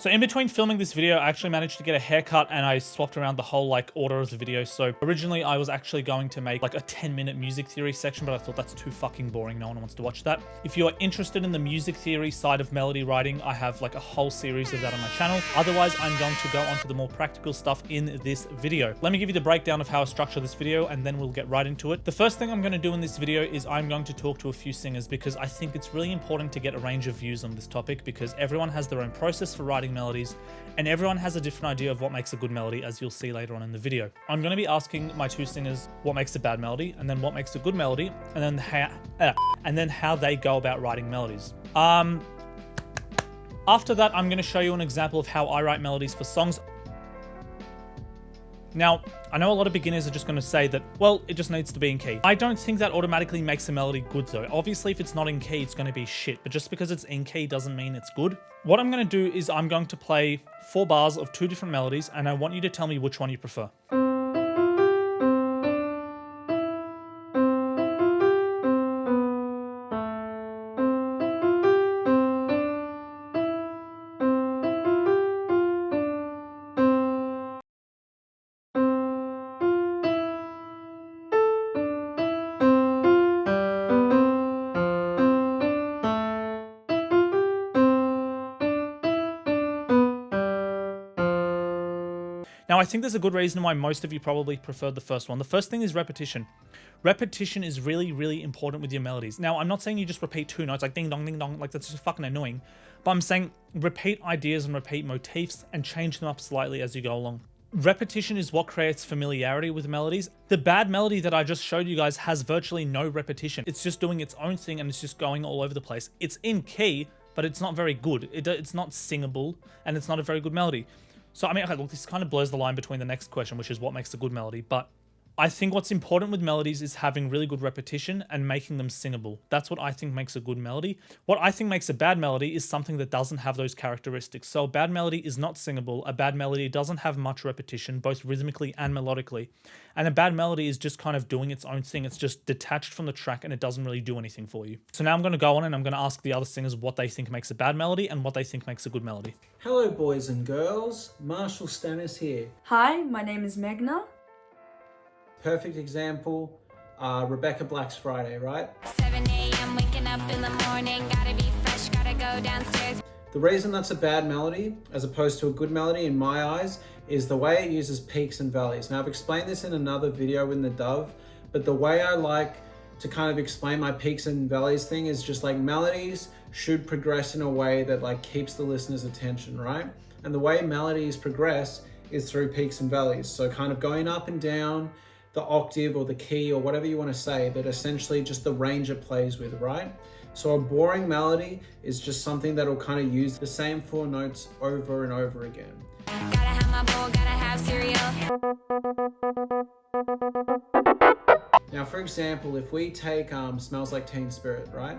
So in between filming this video, I actually managed to get a haircut and I swapped around the whole like order of the video. So originally I was actually going to make like a 10-minute music theory section, but I thought that's too fucking boring. No one wants to watch that. If you are interested in the music theory side of melody writing, I have like a whole series of that on my channel. Otherwise, I'm going to go on to the more practical stuff in this video. Let me give you the breakdown of how I structure this video and then we'll get right into it. The first thing I'm going to do in this video is I'm going to talk to a few singers because I think it's really important to get a range of views on this topic because everyone has their own process for writing melodies and everyone has a different idea of what makes a good melody, as you'll see later on in the video. I'm going to be asking my two singers what makes a bad melody and then what makes a good melody and then how they go about writing melodies. After that, I'm going to show you an example of how I write melodies for songs. Now, I know a lot of beginners are just going to say that, well, it just needs to be in key. I don't think that automatically makes a melody good though. Obviously, if it's not in key, it's going to be shit, but just because it's in key doesn't mean it's good. What I'm going to do is I'm going to play 4 bars of 2 different melodies, and I want you to tell me which one you prefer. Now, I think there's a good reason why most of you probably preferred the first one. The first thing is repetition. Repetition is really, really important with your melodies. Now, I'm not saying you just repeat 2 notes like ding dong, like that's just fucking annoying. But I'm saying repeat ideas and repeat motifs and change them up slightly as you go along. Repetition is what creates familiarity with melodies. The bad melody that I just showed you guys has virtually no repetition. It's just doing its own thing and it's just going all over the place. It's in key, but it's not very good. It's not singable and it's not a very good melody. So, I mean, okay, look, this kind of blurs the line between the next question, which is what makes a good melody. But I think what's important with melodies is having really good repetition and making them singable. That's what I think makes a good melody. What I think makes a bad melody is something that doesn't have those characteristics. So a bad melody is not singable. A bad melody doesn't have much repetition, both rhythmically and melodically. And a bad melody is just kind of doing its own thing. It's just detached from the track and it doesn't really do anything for you. So now I'm going to go on and I'm going to ask the other singers what they think makes a bad melody and what they think makes a good melody. Hello boys and girls, Marshall STANNUS here. Hi, my name is Meghna. Perfect example, Rebecca Black's Friday, right? 7 a.m. waking up in the morning, gotta be fresh, gotta go downstairs. The reason that's a bad melody, as opposed to a good melody in my eyes, is the way it uses peaks and valleys. Now I've explained this in another video in the Dove, but the way I like to kind of explain my peaks and valleys thing is just like melodies should progress in a way that like keeps the listener's attention, right? And the way melodies progress is through peaks and valleys. So kind of going up and down, the octave or the key or whatever you want to say, but essentially just the range it plays with, right? So a boring melody is just something that will kind of use the same 4 notes over and over again. Gotta have my bowl, gotta have cereal. Now, for example, if we take Smells Like Teen Spirit, right?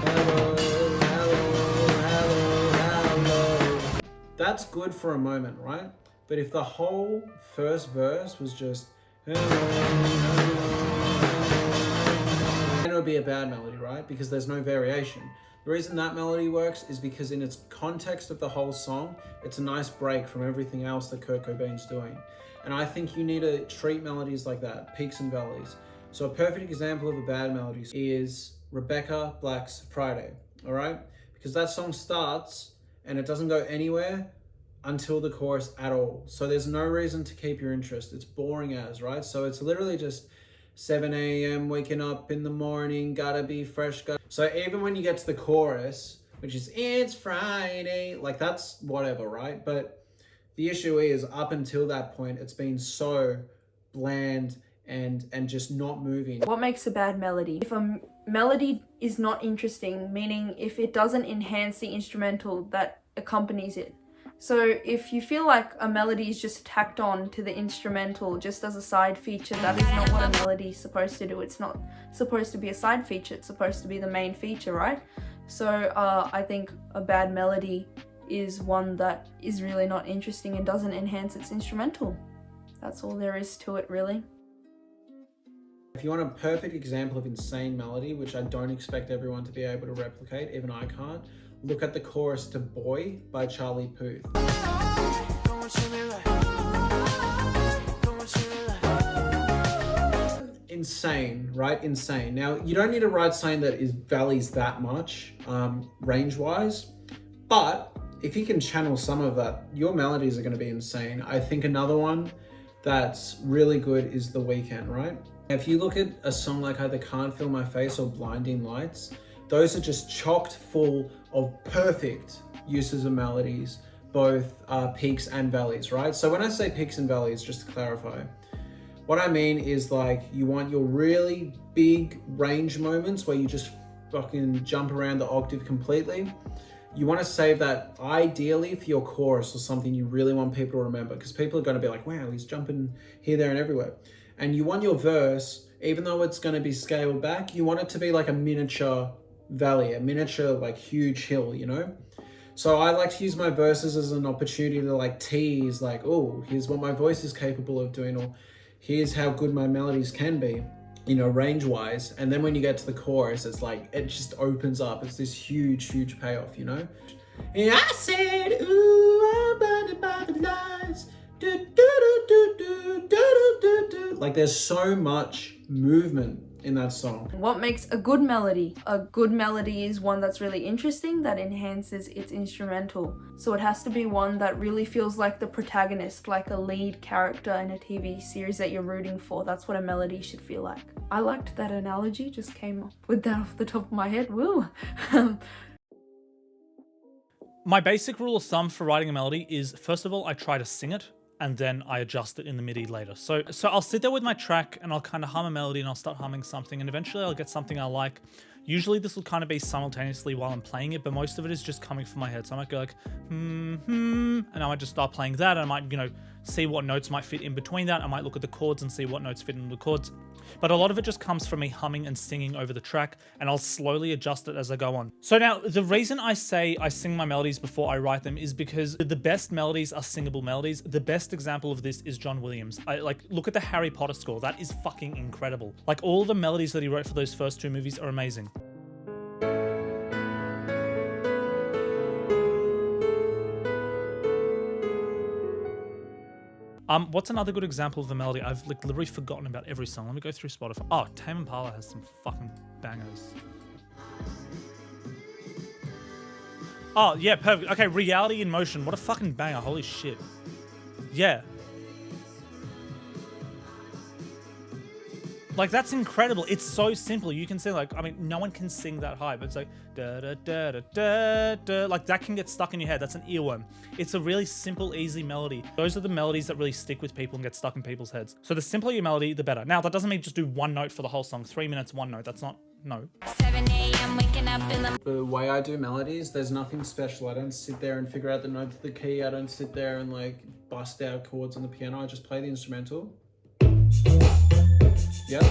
Hello, hello, hello, hello. That's good for a moment, right? But if the whole first verse was just hello, hello, then it would be a bad melody, right? Because there's no variation. The reason that melody works is because in its context of the whole song, it's a nice break from everything else that Kurt Cobain's doing. And I think you need to treat melodies like that, peaks and valleys. So a perfect example of a bad melody is Rebecca Black's Friday, all right? Because that song starts and it doesn't go anywhere until the chorus at all. So there's no reason to keep your interest. It's boring as, right? So it's literally just 7 a.m. waking up in the morning, gotta be fresh. So even when you get to the chorus, which is it's Friday, like that's whatever, right? But the issue is up until that point, it's been so bland and just not moving. What makes a bad melody? If a melody is not interesting, meaning if it doesn't enhance the instrumental that accompanies it. So if you feel like a melody is just tacked on to the instrumental just as a side feature, that is not what a melody is supposed to do. It's not supposed to be a side feature, it's supposed to be the main feature, right? So I think a bad melody is one that is really not interesting and doesn't enhance its instrumental. That's all there is to it, really. If you want a perfect example of insane melody, which I don't expect everyone to be able to replicate, even I can't, look at the chorus to Boy by Charlie Puth. Insane, right? Insane. Now, you don't need to write something that varies that much range-wise, but if you can channel some of that, your melodies are going to be insane. I think another one that's really good is The Weeknd, right? If you look at a song like either Can't Feel My Face or Blinding Lights, those are just chocked full of perfect uses of melodies, both peaks and valleys, right? So when I say peaks and valleys, just to clarify, what I mean is like you want your really big range moments where you just fucking jump around the octave completely. You want to save that ideally for your chorus or something you really want people to remember, because people are going to be like, wow, he's jumping here, there, and everywhere. And you want your verse, even though it's going to be scaled back, you want it to be like a miniature valley, a miniature like huge hill, you know? So I like to use my verses as an opportunity to like tease, like, oh, here's what my voice is capable of doing, or here's how good my melodies can be, you know, range-wise. And then when you get to the chorus, it's like, it just opens up. It's this huge, huge payoff, you know? And I said, ooh, I'm blinded by the lights. Do, do, do, do, do, do, do, do. Like, there's so much movement in that song. What makes a good melody? A good melody is one that's really interesting, that enhances its instrumental. So it has to be one that really feels like the protagonist, like a lead character in a TV series that you're rooting for. That's what a melody should feel like. I liked that analogy, just came up with that off the top of my head. Woo! My basic rule of thumb for writing a melody is, first of all, I try to sing it, and then I adjust it in the MIDI later. So I'll sit there with my track and I'll kind of hum a melody and I'll start humming something, and eventually I'll get something I like. Usually this will kind of be simultaneously while I'm playing it, but most of it is just coming from my head. So I might go like, and I might just start playing that. And I might, you know, see what notes might fit in between that. I might look at the chords and see what notes fit in the chords. But a lot of it just comes from me humming and singing over the track, and I'll slowly adjust it as I go on. So now, the reason I say I sing my melodies before I write them is because the best melodies are singable melodies. The best example of this is John Williams. Look at the Harry Potter score. That is fucking incredible. Like, all the melodies that he wrote for those first two movies are amazing. What's another good example of a melody? I've like literally forgotten about every song. Let me go through Spotify. Oh, Tame Impala has some fucking bangers. Oh, yeah, perfect. Okay, Reality in Motion. What a fucking banger. Holy shit. Yeah. Like, that's incredible. It's so simple. You can sing, like, I mean, no one can sing that high, but it's like, da da da da da da. Like, that can get stuck in your head. That's an earworm. It's a really simple, easy melody. Those are the melodies that really stick with people and get stuck in people's heads. So the simpler your melody, the better. Now, that doesn't mean just do one note for the whole song. 3 minutes, one note. That's not, no. 7 a.m. waking up in The way I do melodies, there's nothing special. I don't sit there and figure out the note to the key. I don't sit there and like bust out chords on the piano. I just play the instrumental. Yep.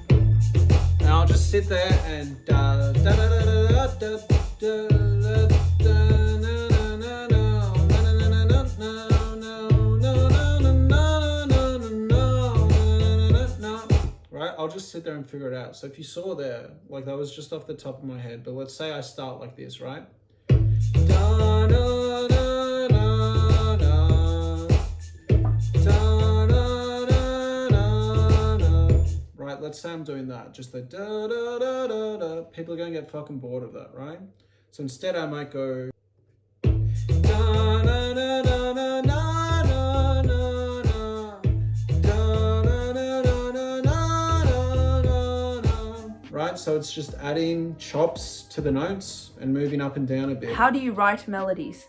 And I'll just sit there and da da da da da da da da right? I'll just sit there and figure it out. So if you saw there, like that was just off the top of my head, but let's say I start like this, right? Da, da, da. Let's say I'm doing that, just the da da da da da. People are going to get fucking bored of that, right? So instead I might go da da da da da da da da da da. Right? So it's just adding chops to the notes and moving up and down a bit. How do you write melodies?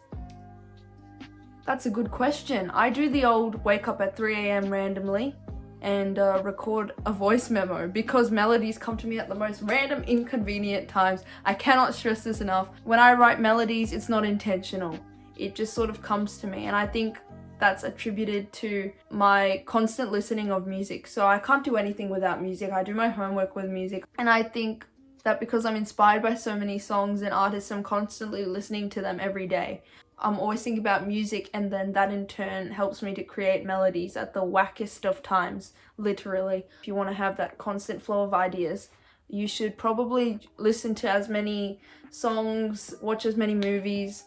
That's a good question. I do the old wake up at 3 a.m. randomly and record a voice memo, because melodies come to me at the most random, inconvenient times. I cannot stress this enough. When I write melodies, it's not intentional. It just sort of comes to me, and I think that's attributed to my constant listening of music. So I can't do anything without music. I do my homework with music, and I think that because I'm inspired by so many songs and artists, I'm constantly listening to them every day. I'm always thinking about music, and then that in turn helps me to create melodies at the wackest of times, literally. If you want to have that constant flow of ideas, you should probably listen to as many songs, watch as many movies,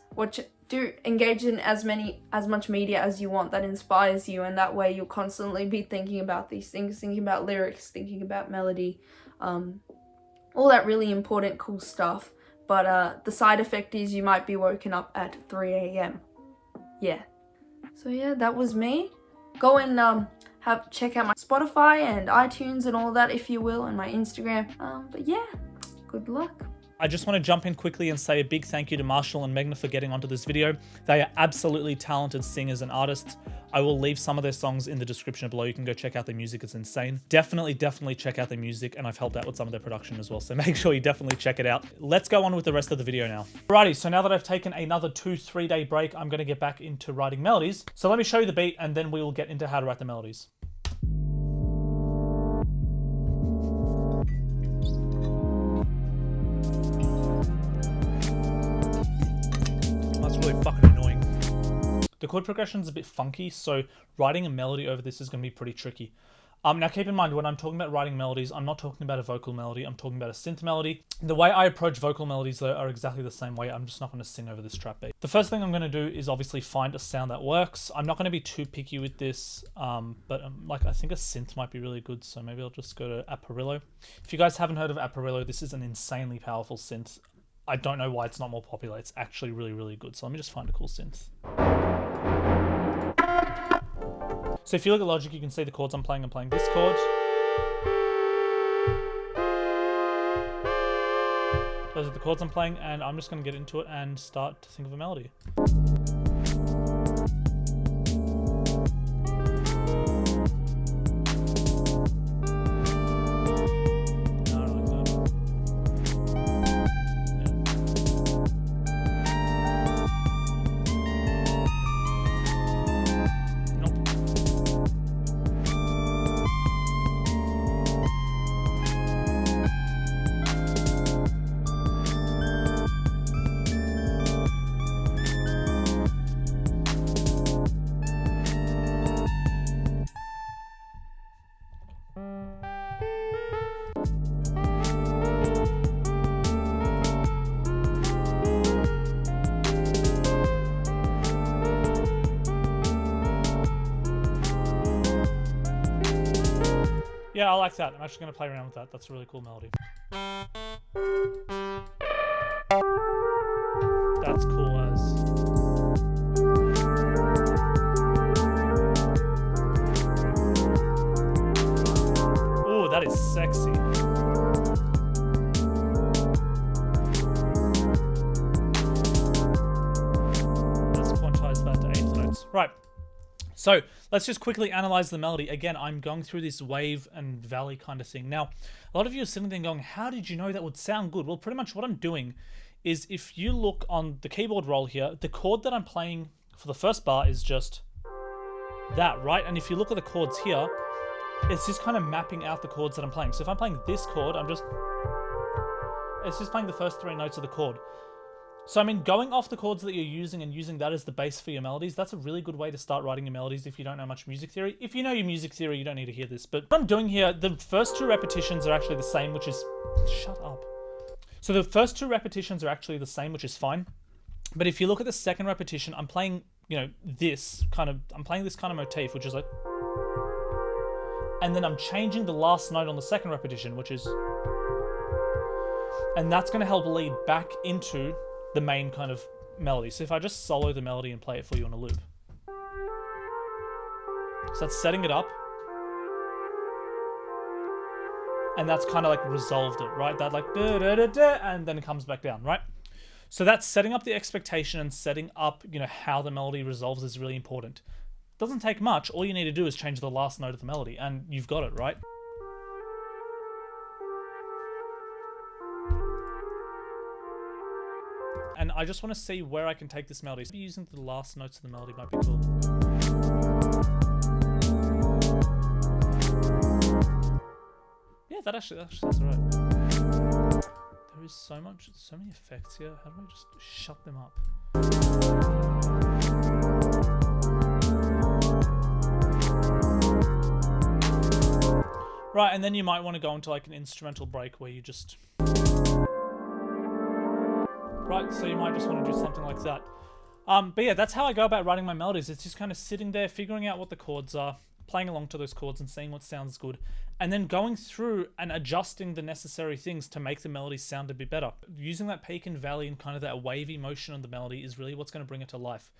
engage in as much media as you want that inspires you, and that way you'll constantly be thinking about these things, thinking about lyrics, thinking about melody, all that really important cool stuff. But the side effect is you might be woken up at 3 a.m. Yeah. So yeah, that was me. Go and check out my Spotify and iTunes and all that if you will, and my Instagram. But yeah, good luck. I just want to jump in quickly and say a big thank you to Marshall and MEGHNA for getting onto this video. They are absolutely talented singers and artists. I will leave some of their songs in the description below. You can go check out their music. It's insane. Definitely check out their music, and I've helped out with some of their production as well, so make sure you definitely check it out. Let's go on with the rest of the video now. Alrighty, so now that I've taken another 2-3 day break, I'm going to get back into writing melodies. So let me show you the beat, and then we will get into how to write the melodies. Really fucking annoying. The chord progression is a bit funky, so writing a melody over this is going to be pretty tricky. Now keep in mind, when I'm talking about writing melodies, I'm not talking about a vocal melody, I'm talking about a synth melody. The way I approach vocal melodies though are exactly the same way. I'm just not going to sing over this trap beat. The first thing I'm going to do is obviously find a sound that works. I'm not going to be too picky with this, but like I think a synth might be really good, so maybe I'll just go to Apparillo. If you guys haven't heard of Apparillo, this is an insanely powerful synth. I don't know why it's not more popular. It's actually really, really good. So let me just find a cool synth. So if you look at Logic, you can see the chords I'm playing. I'm playing this chord. Those are the chords I'm playing, and I'm just going to get into it and start to think of a melody. Yeah, I like that. I'm actually going to play around with that. That's a really cool melody. That's cool as. Oh, that is sexy. Let's quantize that to 8th notes. Right. So let's just quickly analyze the melody. Again, I'm going through this wave and valley kind of thing. Now, a lot of you are sitting there going, how did you know that would sound good? Well, pretty much what I'm doing is if you look on the keyboard roll here, the chord that I'm playing for the first bar is just that, right? And if you look at the chords here, it's just kind of mapping out the chords that I'm playing. So if I'm playing this chord, it's just playing the first 3 notes of the chord. So I mean, going off the chords that you're using and using that as the base for your melodies, that's a really good way to start writing your melodies if you don't know much music theory. If you know your music theory, you don't need to hear this. But what I'm doing here, the first 2 repetitions are actually the same, which is... Shut up. So the first 2 repetitions are actually the same, which is fine. But if you look at the second repetition, I'm playing, you know, I'm playing this kind of motif, which is like... And then I'm changing the last note on the second repetition, which is... And that's going to help lead back into the main kind of melody. So if I just solo the melody and play it for you on a loop. So that's setting it up. And that's kind of like resolved it, right? That like da da da da, and then it comes back down, right? So that's setting up the expectation and setting up, you know, how the melody resolves is really important. Doesn't take much. All you need to do is change the last note of the melody and you've got it, right? And I just want to see where I can take this melody. So using the last notes of the melody might be cool. Yeah, that's alright. There is so many effects here. How do I just shut them up? Right, and then you might want to go into like an instrumental break where you just... Right, so you might just want to do something like that. But yeah, that's how I go about writing my melodies. It's just kind of sitting there, figuring out what the chords are, playing along to those chords and seeing what sounds good, and then going through and adjusting the necessary things to make the melody sound a bit better. Using that peak and valley and kind of that wavy motion on the melody is really what's going to bring it to life.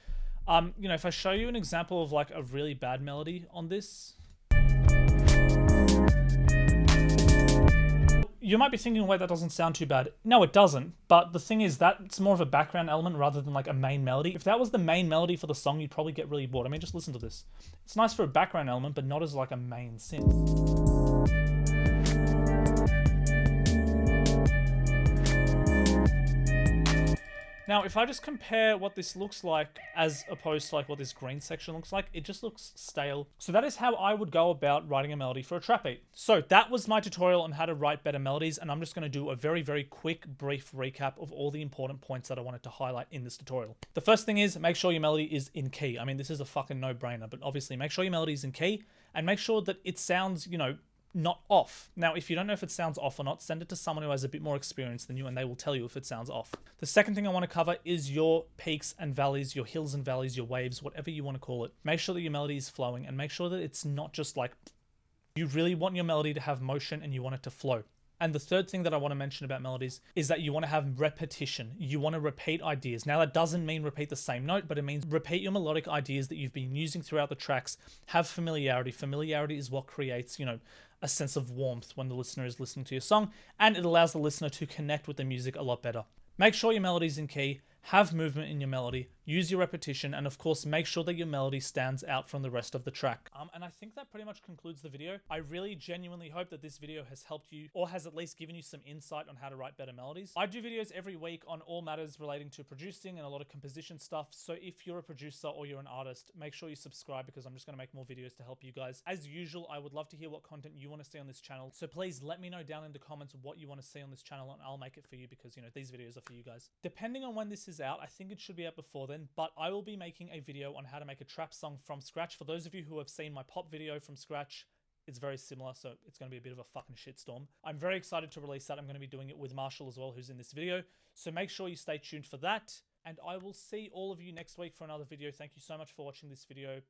You know, if I show you an example of like a really bad melody on this, you might be thinking, wait, that doesn't sound too bad. No, it doesn't. But the thing is, that's more of a background element rather than like a main melody. If that was the main melody for the song, you'd probably get really bored. I mean, just listen to this. It's nice for a background element, but not as like a main synth. Now, if I just compare what this looks like as opposed to like what this green section looks like, it just looks stale. So that is how I would go about writing a melody for a trap beat. So that was my tutorial on how to write better melodies, and I'm just going to do a very, very quick, brief recap of all the important points that I wanted to highlight in this tutorial. The first thing is make sure your melody is in key. I mean, this is a fucking no-brainer, but obviously make sure your melody is in key and make sure that it sounds, you know, not off. Now, if you don't know if it sounds off or not, send it to someone who has a bit more experience than you and they will tell you if it sounds off. The second thing I want to cover is your peaks and valleys, your hills and valleys, your waves, whatever you want to call it. Make sure that your melody is flowing and make sure that it's not just like, you really want your melody to have motion and you want it to flow. And the third thing that I want to mention about melodies is that you want to have repetition. You want to repeat ideas. Now, that doesn't mean repeat the same note, but it means repeat your melodic ideas that you've been using throughout the tracks. Have familiarity. Familiarity is what creates, you know, a sense of warmth when the listener is listening to your song, and it allows the listener to connect with the music a lot better. Make sure your melody's in key, have movement in your melody, use your repetition, and of course make sure that your melody stands out from the rest of the track. And I think that pretty much concludes the video. I really genuinely hope that this video has helped you, or has at least given you some insight on how to write better melodies. I do videos every week on all matters relating to producing and a lot of composition stuff, so if you're a producer or you're an artist, make sure you subscribe because I'm just going to make more videos to help you guys. As usual, I would love to hear what content you want to see on this channel, so please let me know down in the comments what you want to see on this channel and I'll make it for you because, you know, these videos are for you guys. Depending on when this is out, I think it should be out before then, but I will be making a video on how to make a trap song from scratch. For those of you who have seen my pop video from scratch, it's very similar, so it's going to be a bit of a fucking shitstorm. I'm very excited to release that. I'm going to be doing it with Marshall as well, who's in this video, so make sure you stay tuned for that, and I will see all of you next week for another video. Thank you so much for watching this video.